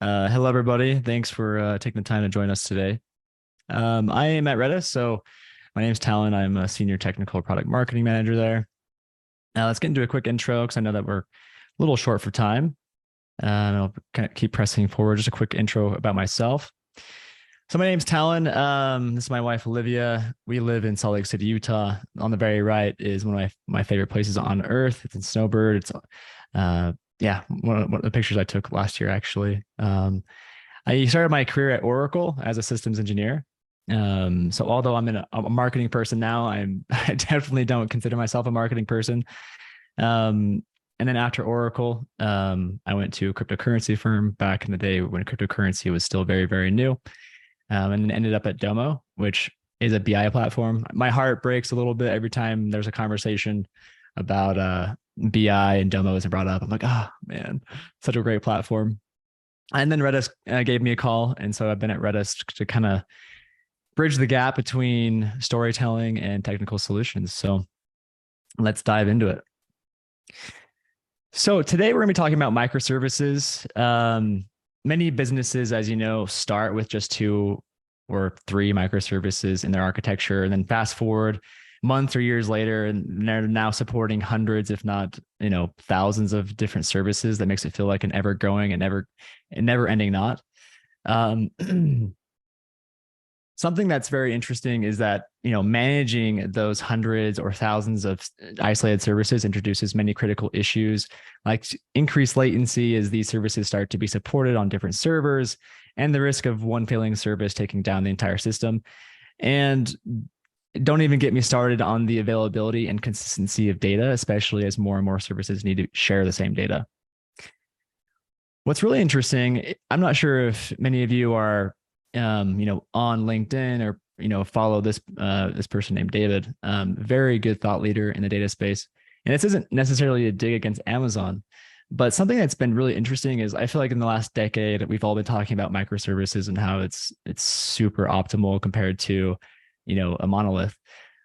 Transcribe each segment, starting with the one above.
Hello, everybody. Thanks for taking the time to join us today. I am at Redis, so my name is Talon. I'm a senior technical product marketing manager there. Now, let's get into a quick intro because I know that we're a little short for time. I'll kind of keep pressing forward. Just a quick intro about myself. So my name's Talon. This is my wife, Olivia. We live in Salt Lake City, Utah. On the very right is one of my favorite places on earth. It's in Snowbird. It's yeah, one of the pictures I took last year, actually. I started my career at Oracle as a systems engineer. So although I'm a marketing person now, I definitely don't consider myself a marketing person. And then after Oracle, I went to a cryptocurrency firm back in the day when cryptocurrency was still very, very new. And ended up at Domo, which is a BI platform. My heart breaks a little bit every time there's a conversation about BI and Domo isn't brought up. I'm like, oh man, such a great platform. And then Redis gave me a call. And so I've been at Redis to kind of bridge the gap between storytelling and technical solutions. So let's dive into it. So today we're going to be talking about microservices. Many businesses, as you know, start with just 2 or 3 microservices in their architecture. And then fast forward months or years later, and they're now supporting hundreds, if not, thousands of different services. That makes it feel like an ever growing and never ending knot. Something that's very interesting is that, managing those hundreds or thousands of isolated services introduces many critical issues like increased latency as these services start to be supported on different servers and the risk of one failing service taking down the entire system. And don't even get me started on the availability and consistency of data, especially as more and more services need to share the same data. What's really interesting, I'm not sure if many of you are on LinkedIn or, follow this person named David, very good thought leader in the data space. And this isn't necessarily a dig against Amazon, but something that's been really interesting is I feel like in the last decade, we've all been talking about microservices and how it's super optimal compared to, a monolith.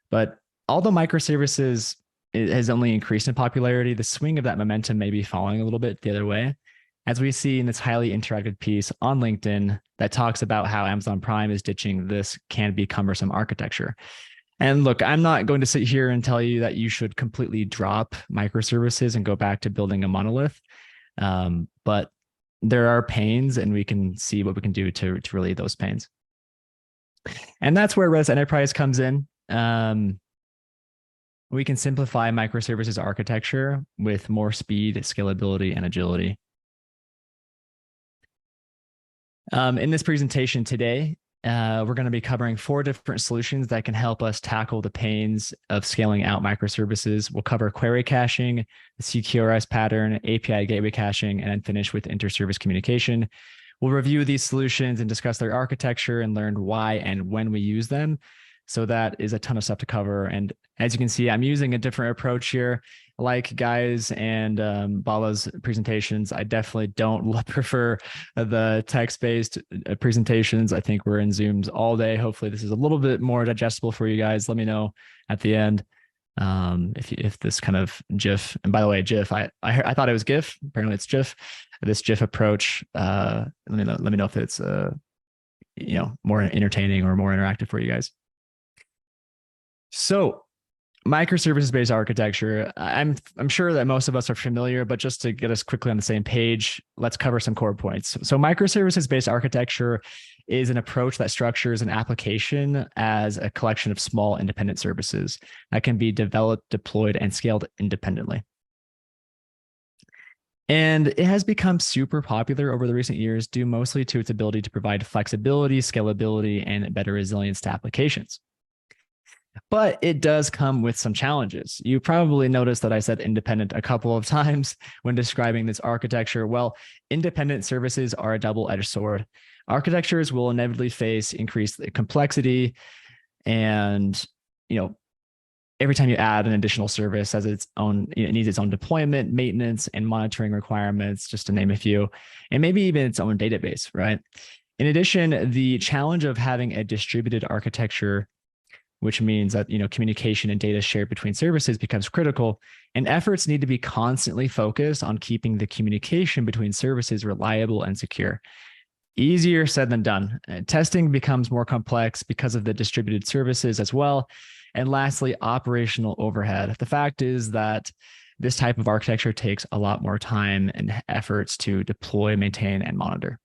But although microservices has only increased in popularity, the swing of that momentum may be falling a little bit the other way, as we see in this highly interactive piece on LinkedIn that talks about how Amazon Prime is ditching this can be cumbersome architecture. And look, I'm not going to sit here and tell you that you should completely drop microservices and go back to building a monolith. But there are pains and we can see what we can do to relieve those pains. And that's where Redis Enterprise comes in. We can simplify microservices architecture with more speed, scalability, and agility. In this presentation today, we're going to be covering 4 different solutions that can help us tackle the pains of scaling out microservices. We'll cover query caching, the CQRS pattern, API gateway caching, and then finish with inter-service communication. We'll review these solutions and discuss their architecture and learn why and when we use them. So that is a ton of stuff to cover. And as you can see, I'm using a different approach here. Like Guy's and Bala's presentations, I definitely don't prefer the text-based presentations. I think we're in Zooms all day. Hopefully this is a little bit more digestible for you guys. Let me know at the end if this kind of GIF, and by the way, GIF, I thought it was GIF. Apparently it's GIF. This GIF approach, let me know if it's more entertaining or more interactive for you guys. So microservices-based architecture, I'm sure that most of us are familiar, but just to get us quickly on the same page, let's cover some core points. So microservices-based architecture is an approach that structures an application as a collection of small independent services that can be developed, deployed, and scaled independently. And it has become super popular over the recent years due mostly to its ability to provide flexibility, scalability, and better resilience to applications. But it does come with some challenges. You probably noticed that I said independent a couple of times when describing this architecture. Well, independent services are a double-edged sword. Architectures will inevitably face increased complexity, and every time you add an additional service has its own, it needs its own deployment, maintenance, and monitoring requirements, just to name a few, and maybe even its own database, right? In addition, the challenge of having a distributed architecture which means that communication and data shared between services becomes critical, and efforts need to be constantly focused on keeping the communication between services reliable and secure. Easier said than done. Testing becomes more complex because of the distributed services as well. And lastly, operational overhead. The fact is that this type of architecture takes a lot more time and efforts to deploy, maintain, and monitor.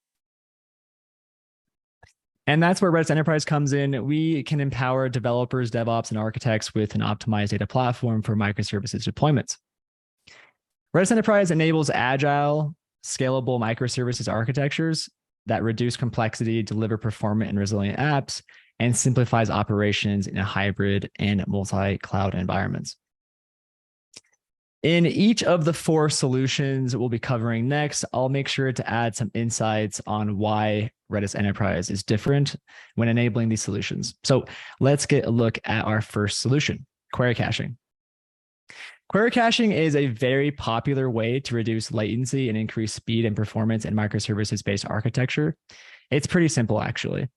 And that's where Redis Enterprise comes in. We can empower developers, DevOps, and architects with an optimized data platform for microservices deployments. Redis Enterprise enables agile, scalable microservices architectures that reduce complexity, deliver performant and resilient apps, and simplifies operations in a hybrid and multi-cloud environments. In each of the 4 solutions we'll be covering next, I'll make sure to add some insights on why Redis Enterprise is different when enabling these solutions. So let's get a look at our first solution, query caching. Query caching is a very popular way to reduce latency and increase speed and performance in microservices-based architecture. It's pretty simple, actually.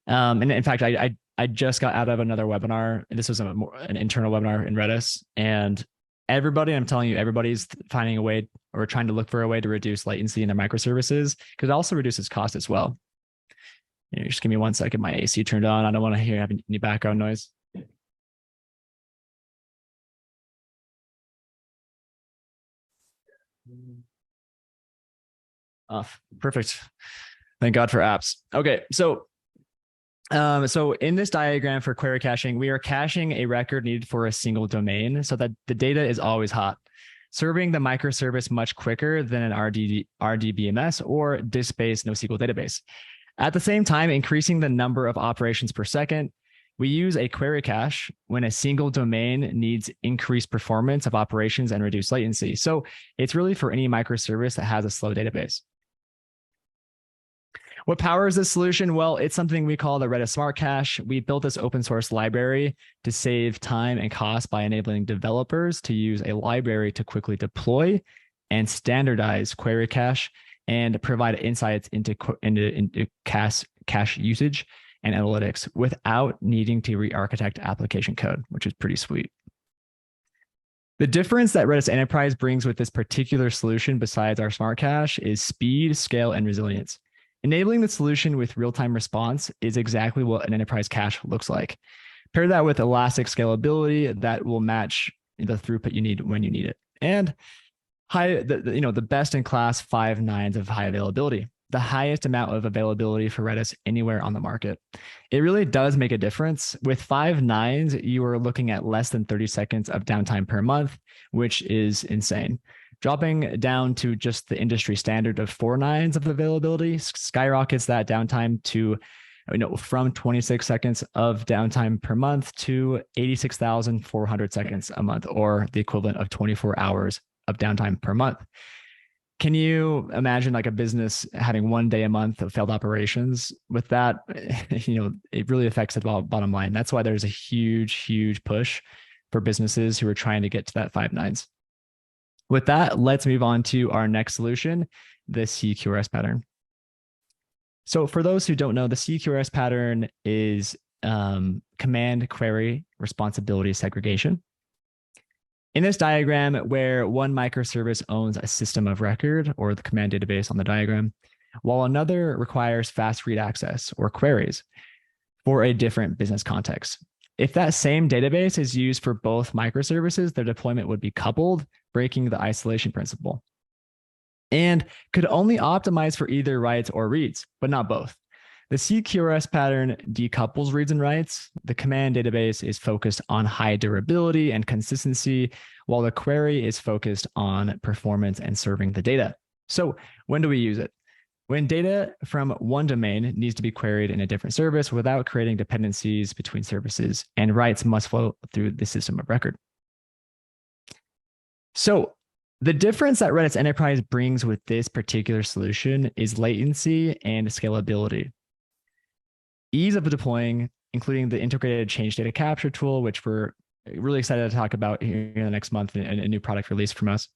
And in fact, I just got out of another webinar. This was an internal webinar in Redis, and I'm telling you, everybody's finding a way or trying to look for a way to reduce latency in their microservices, because it also reduces cost as well. Just give me 1 second. My AC turned on. I don't want to hear any background noise. Off. Perfect. Thank God for apps. Okay, so in this diagram for query caching, we are caching a record needed for a single domain so that the data is always hot, serving the microservice much quicker than an RDBMS or disk-based NoSQL database. At the same time, increasing the number of operations per second, we use a query cache when a single domain needs increased performance of operations and reduced latency. So it's really for any microservice that has a slow database. What powers this solution? Well, it's something we call the Redis Smart Cache. We built this open source library to save time and cost by enabling developers to use a library to quickly deploy and standardize query cache and provide insights into cache usage and analytics without needing to re-architect application code, which is pretty sweet. The difference that Redis Enterprise brings with this particular solution, besides our Smart Cache, is speed, scale, and resilience. Enabling the solution with real-time response is exactly what an enterprise cache looks like. Pair that with elastic scalability that will match the throughput you need when you need it. And the best-in-class 5 nines of high availability, the highest amount of availability for Redis anywhere on the market. It really does make a difference. With 5 nines, you are looking at less than 30 seconds of downtime per month, which is insane. Dropping down to just the industry standard of 4 nines of availability skyrockets that downtime to, from 26 seconds of downtime per month to 86,400 seconds a month, or the equivalent of 24 hours of downtime per month. Can you imagine like a business having 1 day a month of failed operations? With that, it really affects the bottom line. That's why there's a huge push for businesses who are trying to get to that 5 nines. With that, let's move on to our next solution, the CQRS pattern. So for those who don't know, the CQRS pattern is command query responsibility segregation. In this diagram, where one microservice owns a system of record, or the command database on the diagram, while another requires fast read access or queries for a different business context. If that same database is used for both microservices, their deployment would be coupled, breaking the isolation principle, and could only optimize for either writes or reads, but not both. The CQRS pattern decouples reads and writes. The command database is focused on high durability and consistency, while the query is focused on performance and serving the data. So when do we use it? When data from one domain needs to be queried in a different service without creating dependencies between services, and writes must flow through the system of record. So the difference that Redis Enterprise brings with this particular solution is latency and scalability. Ease of deploying, including the integrated change data capture tool, which we're really excited to talk about here in the next month, and a new product release from us.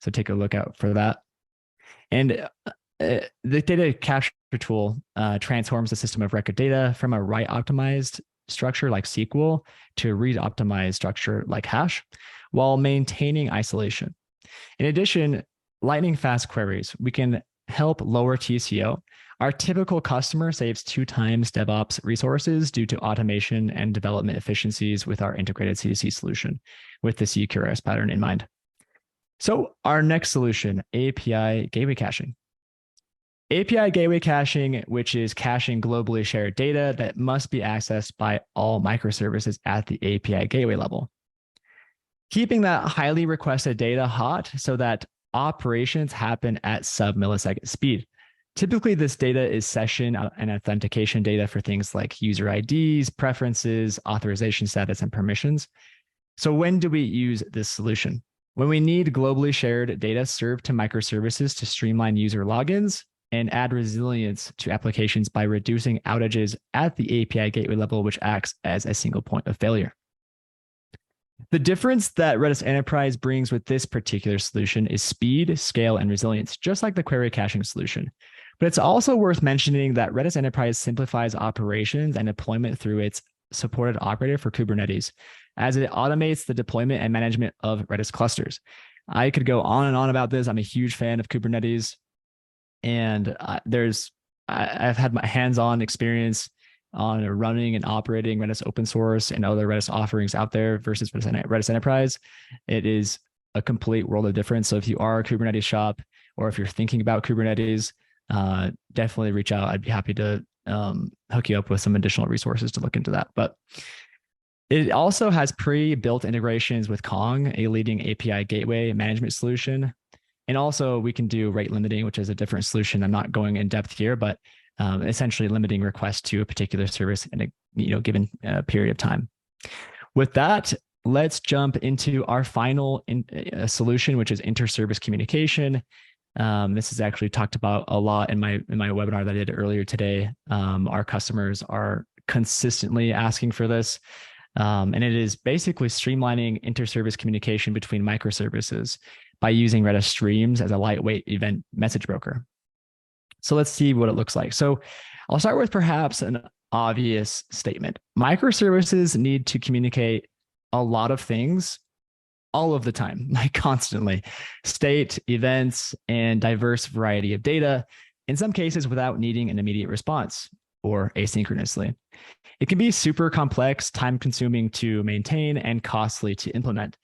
So take a look out for that. And the data capture tool transforms the system of record data from a write optimized structure like SQL to a read optimized structure like hash, while maintaining isolation. In addition, lightning fast queries, we can help lower TCO. Our typical customer saves 2 times DevOps resources due to automation and development efficiencies with our integrated C2C solution with the CQRS pattern in mind. So our next solution, API gateway caching. API gateway caching, which is caching globally shared data that must be accessed by all microservices at the API gateway level. Keeping that highly requested data hot so that operations happen at sub-millisecond speed. Typically, this data is session and authentication data for things like user IDs, preferences, authorization status, and permissions. So when do we use this solution? When we need globally shared data served to microservices to streamline user logins and add resilience to applications by reducing outages at the API gateway level, which acts as a single point of failure. The difference that Redis Enterprise brings with this particular solution is speed, scale, and resilience, just like the query caching solution. But it's also worth mentioning that Redis Enterprise simplifies operations and deployment through its supported operator for Kubernetes, as it automates the deployment and management of Redis clusters. I could go on and on about this. I'm a huge fan of Kubernetes, and I've had my hands-on experience on running and operating Redis open source and other Redis offerings out there versus Redis Enterprise. It is a complete world of difference. So if you are a Kubernetes shop, or if you're thinking about Kubernetes, definitely reach out. I'd be happy to hook you up with some additional resources to look into that. But it also has pre-built integrations with Kong, a leading API gateway management solution. And also we can do rate limiting, which is a different solution. I'm not going in depth here, but essentially limiting requests to a particular service in a given period of time. With that, let's jump into our final solution, which is inter-service communication. This is actually talked about a lot in my webinar that I did earlier today. Our customers are consistently asking for this. And it is basically streamlining inter-service communication between microservices by using Redis streams as a lightweight event message broker. So let's see what it looks like. So I'll start with perhaps an obvious statement. Microservices need to communicate a lot of things all of the time, like constantly. State, events, and diverse variety of data, in some cases without needing an immediate response or asynchronously. It can be super complex, time-consuming to maintain, and costly to implement.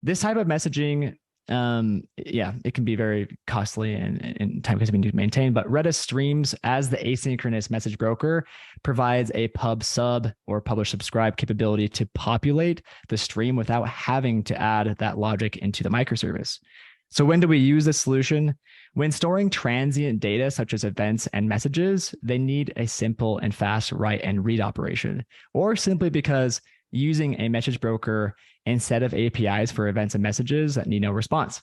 This type of messaging, it can be very costly and time-consuming to maintain, but Redis streams as the asynchronous message broker provides a pub sub or publish subscribe capability to populate the stream without having to add that logic into the microservice. So when do we use this solution? When storing transient data such as events and messages, they need a simple and fast write and read operation, or simply because using a message broker instead of APIs for events and messages that need no response.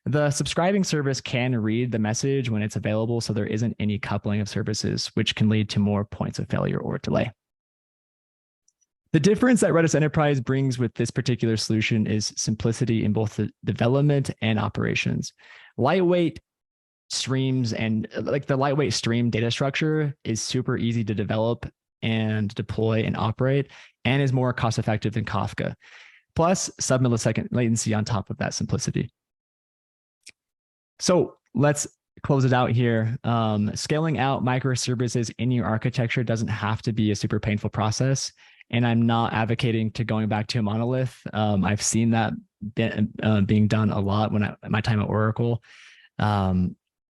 The subscribing service can read the message when it's available, so there isn't any coupling of services, which can lead to more points of failure or delay. The difference that Redis Enterprise brings with this particular solution is simplicity in both the development and operations. Lightweight streams and like the lightweight stream data structure is super easy to develop and deploy and operate, and is more cost-effective than Kafka. Plus sub-millisecond latency on top of that simplicity. So let's close it out here. Scaling out microservices in your architecture doesn't have to be a super painful process. And I'm not advocating to going back to a monolith. I've seen that being done a lot my time at Oracle.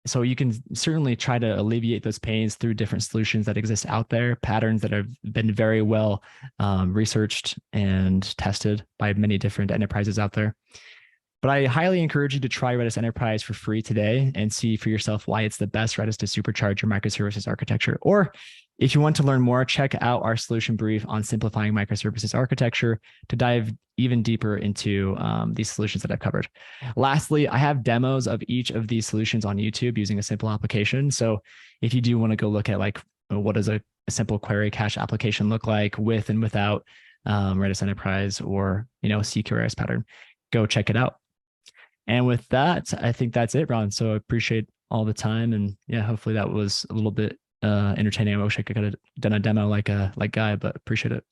So you can certainly try to alleviate those pains through different solutions that exist out there, patterns that have been very well researched and tested by many different enterprises out there. But I highly encourage you to try Redis Enterprise for free today and see for yourself why it's the best Redis to supercharge your microservices architecture. Or if you want to learn more, check out our solution brief on simplifying microservices architecture to dive even deeper into these solutions that I've covered. Lastly, I have demos of each of these solutions on YouTube using a simple application. So if you do want to go look at like, what does a simple query cache application look like with and without Redis Enterprise or, CQRS pattern, go check it out. And with that, I think that's it, Ron. So I appreciate all the time. And yeah, hopefully that was a little bit entertaining. I wish I could have done a demo like Guy, but appreciate it.